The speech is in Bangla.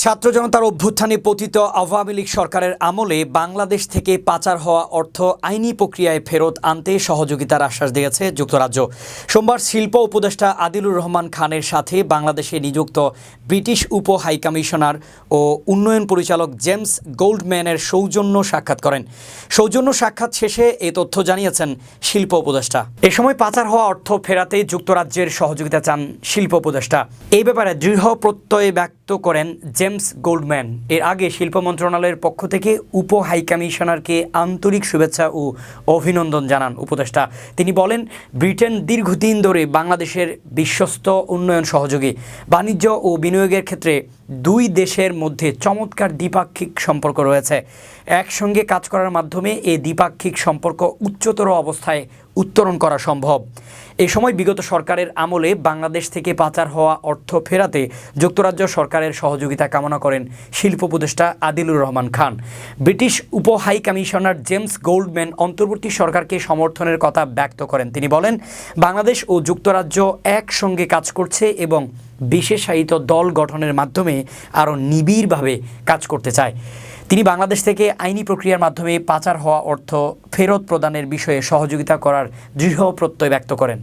ছাত্র জনতার অভ্যুত্থানে পতিত আওয়ামী লীগ সরকারের আমলে বাংলাদেশ থেকে পাচার হওয়া অর্থ আইনি প্রক্রিয়ায় ফেরত আনতে সহযোগিতার আশ্বাস দিয়েছে যুক্তরাজ্য। সোমবার শিল্প উপদেষ্টা আদিলুর রহমান খানের সাথে বাংলাদেশে নিযুক্ত ব্রিটিশ উপ হাইকমিশনার ও উন্নয়ন পরিচালক জেমস গোল্ডম্যানের সৌজন্য সাক্ষাৎ করেন। সৌজন্য সাক্ষাৎ শেষে এ তথ্য জানিয়েছেন শিল্প উপদেষ্টা। এ সময় পাচার হওয়া অর্থ ফেরাতে যুক্তরাজ্যের সহযোগিতা চান শিল্প উপদেষ্টা। এই ব্যাপারে দৃঢ় প্রত্যয় ব্যক্ত করেন জেমস গোল্ডম্যান। এর আগে শিল্প মন্ত্রণালয়ের পক্ষ থেকে উপ হাইকমিশনারকে আন্তরিক শুভেচ্ছা ও অভিনন্দন জানান উপদেষ্টা। তিনি বলেন, ব্রিটেন দীর্ঘদিন ধরে বাংলাদেশের বিশ্বস্ত উন্নয়ন সহযোগী। বাণিজ্য ও বিনিয়োগের ক্ষেত্রে দুই দেশের মধ্যে চমৎকার দ্বিপাক্ষিক সম্পর্ক রয়েছে। একসঙ্গে কাজ করার মাধ্যমে এই দ্বিপাক্ষিক সম্পর্ক উচ্চতর অবস্থায় উত্তরণ করা সম্ভব। এ সময় বিগত সরকারের আমলে বাংলাদেশ থেকে পাচার হওয়া অর্থ ফেরাতে যুক্তরাজ্য সরকারের সহযোগিতা কামনা করেন শিল্প উপদেষ্টা আদিলুর রহমান খান। ব্রিটিশ উপ হাই কমিশনার জেমস গোল্ডম্যান অন্তর্বর্তী সরকারকে সমর্থনের কথা ব্যক্ত করেন। তিনি বলেন, বাংলাদেশ ও যুক্তরাজ্য একসঙ্গে কাজ করছে এবং বিশেষায়িত দল গঠনের মাধ্যমে আরও নিবিড়ভাবে কাজ করতে চায়। তিনি বাংলাদেশ থেকে আইনি প্রক্রিয়ার মাধ্যমে পাচার হওয়া অর্থ ফেরত প্রদানের বিষয়ে সহযোগিতা করার দৃঢ় প্রত্যয় ব্যক্ত করেন।